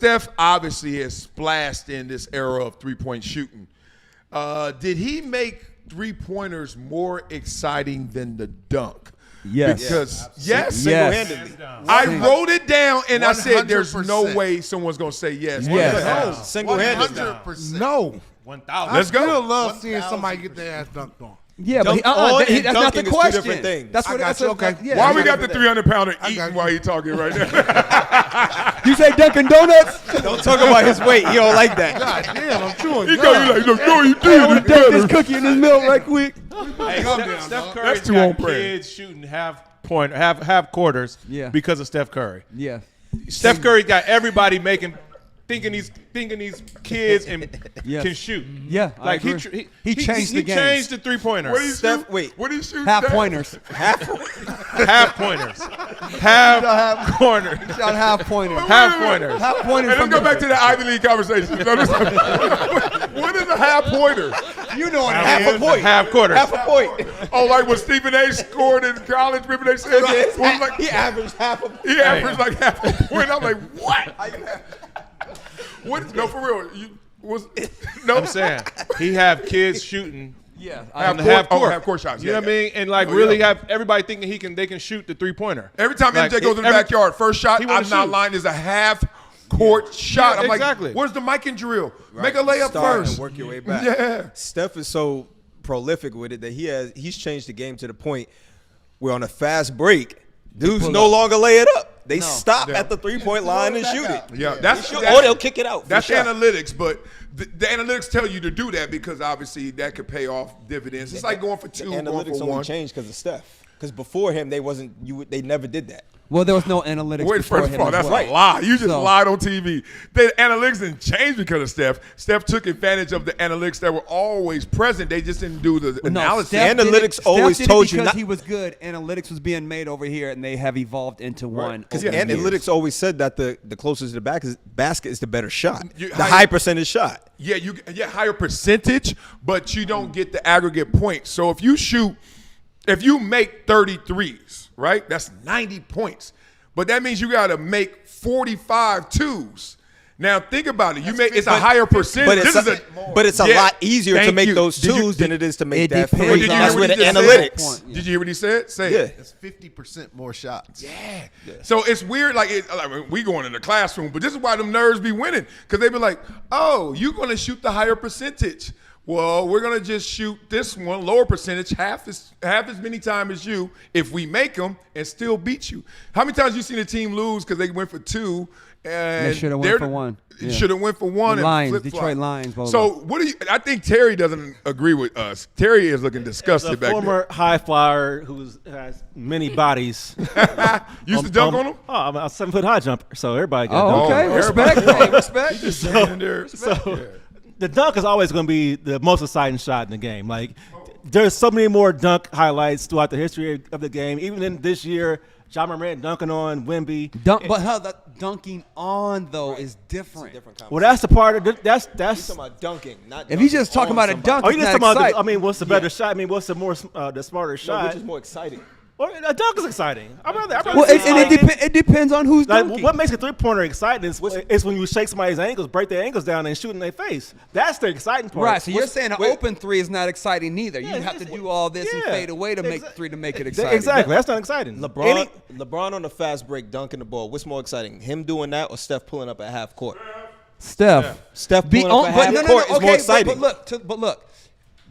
Steph obviously has splashed in this era of three-point shooting. Did he make three-pointers more exciting than the dunk? Yes. Because, Single-handedly. I wrote it down, and I said there's no way someone's going to say yes. Yes. No. Single-handedly. 100%. No. 1,000. Let's go. I still love seeing somebody get their ass dunked on. Yeah, but that's not the question. That's what that's okay. Yeah. Why we got the 300-pounder eating while you talking right now? You say Dunkin' Donuts? Don't talk about his weight. You don't like that. God damn, I'm chewing. He go, you like, no, you I want did. to dunk this cookie in this milk right quick. Hey, Steph Curry's That's too on got brand. kids shooting half quarters because of Steph Curry. Yeah. Steph Curry got everybody thinking these kids can shoot. Yeah, I like agree. he changed the game. He changed the 3-pointer. What do you Steph, shoot? wait. What do you shoot? Half Steph? pointers. half pointers, half corners, Shot half pointers. half pointers. Half pointers. Hey, let's go back to the Ivy League conversation. What is a half pointer? You know what Half a point. Half quarters. Half a point. Oh, like when Stephen A. scored in college, remember they said it was like, He averaged half a point. he averaged like half a point. I'm like, what? What? No, for real. No. I'm saying he have kids shooting. Yeah. Half court shots. You know what I mean? And like really have everybody thinking they can shoot the 3-pointer. Every time Like, MJ goes in the backyard, first shot, he wanna I'm not shoot. lying, is a half court shot. Yeah, I'm like, exactly. where's the mic and drill? Right. Make a layup Start first. and work your way back. Yeah. Steph is so prolific with it that he's changed the game to the point where on a fast break, dudes no longer lay it up. They stop at the 3-point line and shoot it. Yeah, Or they'll kick it out. That's analytics, but the analytics tell you to do that because obviously that could pay off dividends. It's like going for two, The going analytics for only one. changed because of Steph. Because before him, they never did that. Well, there was no analytics. Wait, before first of him all, as that's well. a lie. You just So- lied on TV. The analytics didn't change because of Steph. Steph took advantage of the analytics that were always present. They just didn't do the analysis. Steph did Analytics it- always Steph did it told you because not- he was good. Analytics was being made over here, and they have evolved into one. Because over the analytics years. always said that the closer to the basket is the better shot. You- The high percentage shot. Yeah, you get higher percentage, but you don't get the aggregate points. So if you make 33s, right, that's 90 points. But that means you got to make 45 twos. Now think about it. It's a higher percentage. But it's a lot easier to Thank make you. those Did you- twos than it is to make It that depends three. Did you That's hear where what the he just analytics. said? Did you hear what he said? Say Yeah. it. It's 50% more shots. Yeah. So it's weird. Like we going in the classroom, but this is why them nerds be winning because they be like, "Oh, you're gonna shoot the higher percentage." Well, we're gonna just shoot this one lower percentage, half as many times as you, if we make them and still beat you. How many times you seen a team lose because they went for two and They should have went for one. Yeah. Should have went for one. The and Lions, flip-flop. Detroit Lions, both So what do you? I think Terry doesn't agree with us. Terry is looking disgusted The back former high flyer who has many bodies. there. Used to dunk on him. Oh, I'm a 7-foot high jumper, so everybody got Oh, dunked. okay. Oh, Respect. everybody- Respect. Just standing there. The dunk is always going to be the most exciting shot in the game. Like, there's so many more dunk highlights throughout the history of the game. Even in this year, John Morant dunking on Wemby. But how that dunking on though is different. Well, that's the part of that's. He's talking about dunking, not If he's just talking about a dunk, Oh, you it's just not talking about? exciting. I mean, what's the better shot? I mean, what's the more the smarter Which shot? is more exciting. Well, a dunk is exciting. I'd rather Well, see it depends on who's Like, dunking. what makes a three-pointer exciting is when you shake somebody's ankles, break their ankles down, and shoot in their face. That's the exciting part. Right, so you're saying an open three is not exciting neither. Yeah, You have to it's- do all this and yeah. fade away to make Exa- three to make it exciting. Exactly. That's not exciting. LeBron on the fast break dunking the ball. What's more exciting, him doing that or Steph pulling up at half court? Steph Steph pulling up at half court is more exciting. But look,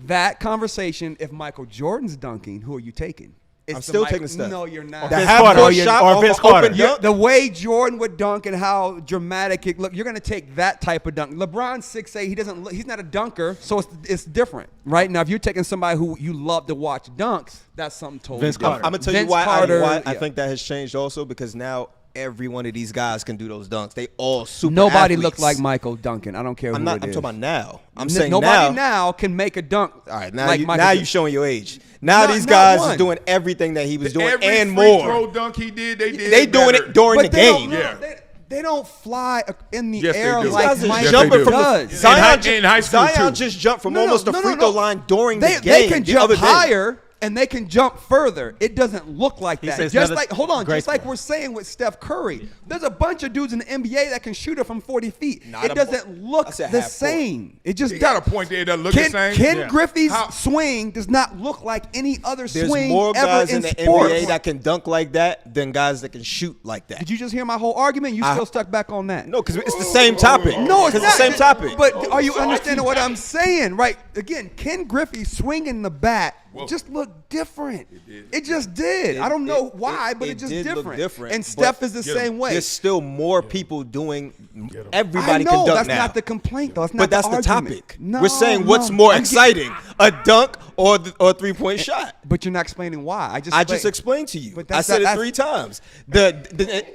that conversation. If Michael Jordan's dunking, who are you taking? It's I'm the still Michael- taking Steph. No, you're not. The Vince half Carter. court Or shot Vince off Carter. open dunk. The way Jordan would dunk and how dramatic it look, you're gonna take that type of dunk. LeBron's 6'8", he's not a dunker, so it's different, right? Now, if you're taking somebody who you love to watch dunks, that's something totally Vince different. Carter. I'm gonna tell you Vince why, Carter, I yeah. think that has changed also because now every one of these guys can do those dunks. They all super Nobody athletes. looked like Michael Duncan. I don't care I'm who not. it I'm is. talking about now. I'm saying Nobody now. now can make a dunk. All right, now like you Michael now Jordan. you showing your age. Now Not- these not guys one. is doing everything that he was doing Every and free more. throw dunk he did, they did. They doing better. it during the But they don't- game. no, Yeah. They don't fly in the Yes, they air do. like Guys is Michael jumping from does. the Zion. In high school, Zion too. just jumped from No, almost the no, free no. throw line during the game. They can the jump other day. higher. and they can jump further. It doesn't look like that. says Just another like, hold on, just graceful. like we're saying with Steph Curry. There's a bunch of dudes in the NBA that can shoot it from 40 feet. It doesn't look I said the half court. same. It just You got a point there. It doesn't look the same. Ken Griffey's How- swing does not look like any other There's swing more ever guys in in the sports. NBA that can dunk like that than guys that can shoot like that. Did you just hear my whole argument? You still stuck back on that? No, because it's the same topic. No, it's 'Cause not the same topic. But are you understanding what I'm saying? Right? Again, Ken Griffey swinging the bat just looked different. It just did. I don't know why, but it just did look different. different, And but Steph is the same way. There's still more people doing. I Everybody know can dunk that's now. not the complaint, though. That's not But that's the argument. topic. No, We're saying what's no. more I'm exciting, a dunk or a 3-point shot. But you're not explaining why. I just explained to you. But I that's- said it that's- 3 times.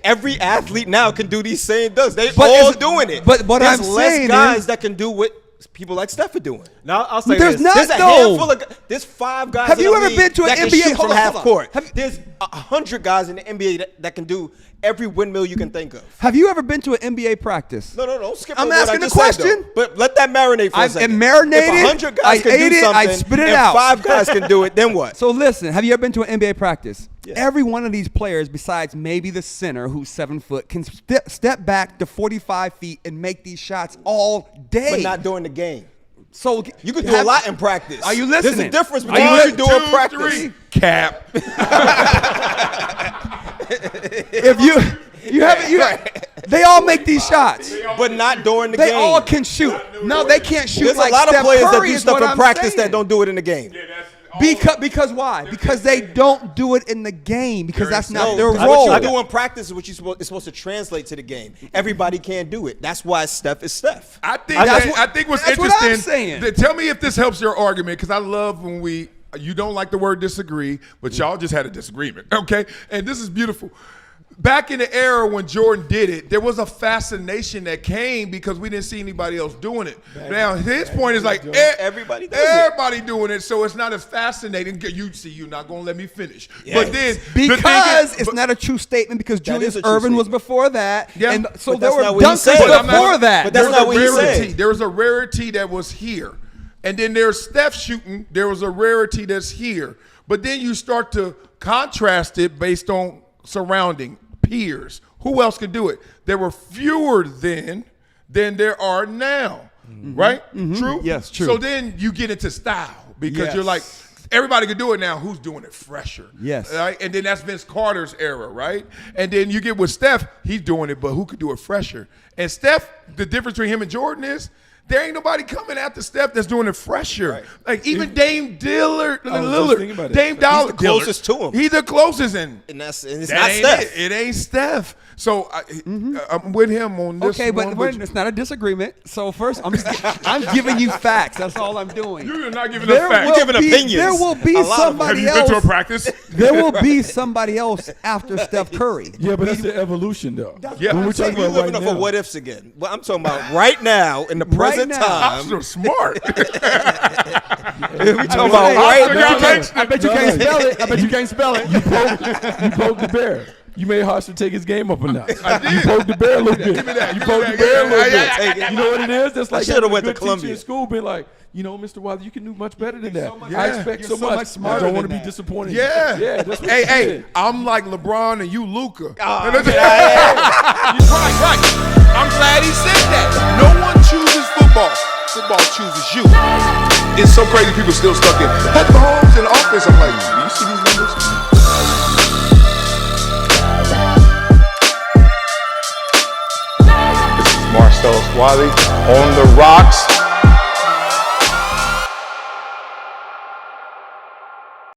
Every athlete now can do these same dunks. They But all is it- doing it. but what There's I'm less saying guys is- that can do what people like Steph are doing. Now I'll say There's this. not- There's a though. handful of. There's 5 guys. Have in you the ever league been to an that can NBA shoot hold from on, half hold on. court? Have- There's 100 guys in the NBA that can do every windmill you can think of. Have you ever been to an NBA practice? No, don't skip I'm over what asking I the just said, question. though. But let that marinate for a I'm second. marinated, If 100 guys I can ate do it, I something spit it and out. 5 guys can do it, then what? So listen, have you ever been to an NBA practice? Every one of these players, besides maybe the center who's 7 foot, can step back to 45 feet and make these shots all day. But not during the game. So You can do a lot in practice. Are you listening? There's a difference Are between you what you li- do in practice. 2, 3, cap. If you haven't, they all make these shots. But not during the They game. all can shoot. No, they can't shoot There's like a lot Steph of players Curry that do is stuff what in I'm practice saying. that don't do it in the game. Because why? Because they don't do it in the game. Because that's not their What role. you do in practice is what you it's supposed to translate to the game. Everybody can't do it. That's why Steph is Steph. I think what's that's what interesting. I'm saying. Tell me if this helps your argument, because I love when you don't like the word disagree, but y'all just had a disagreement, okay? And this is beautiful. Back in the era when Jordan did it, there was a fascination that came because we didn't see anybody else doing it. Now his point is like Everybody does it. everybody doing it, so it's not as fascinating. You're not gonna let me finish. Yes. But then Because it's not a true statement, because Julius is a true Irvin was statement. before that. Yeah. And so But there that's were not what he said. dunkers But I'm before not- that. but that's not what he said. There was a rarity that was here. And then there's Steph shooting. There was a rarity that's here. But then you start to contrast it based on surrounding peers. Who else can do it? There were fewer then than there are now. Right? True? Yes, true. So then you get into style because Yes. you're like, everybody can do it now. Who's doing it fresher? Yes. Right? And then that's Vince Carter's era, right? And then you get with Steph, he's doing it, but who could do it fresher? And Steph, the difference between him and Jordan is there ain't nobody coming after Steph that's doing it fresher. Right. Like even Dame Lillard, thinking about it. Dame He's Dollar, the closest to him. He's the closest, and And it's that not ain't Steph. It ain't Steph. So I'm with him on this. Okay, but one, it's not a disagreement. So first, I'm giving you facts. That's all I'm doing. you're not giving There us facts. will You're giving be- opinions. There will be A lot of them. Have somebody you been to a else. practice? There will be somebody else after Steph Curry. Yeah, but that's the evolution, though. Yeah. When we're So talking you about living right off of now. what ifs again. Well, I'm talking about right now in the present now. time. I'm so smart. We talking about I right forgot now. mention I bet you can't spell it. I bet you can't spell it. You poked the bear. You made Hartson take his game up a notch. I did. You poked the bear a little bit. Give me that. You Give me poked that. the bear a little Give me that. bit. You know what it is? That's like should've having a went to good teacher Columbia. in school being like, Mr. Wiley, you can do much better than that. Yeah. I expect You're so so much. much smarter I don't want to than be that. disappointed. Yeah. Yeah, that's what Hey, you hey, did. I'm like LeBron and you Luka. Right. I'm glad he said that. No one chooses football. Football chooses you. It's so crazy people still stuck in Patrick Mahomes in the offense. I'm like, do you see these numbers? This is Marcellus Wiley on the rocks.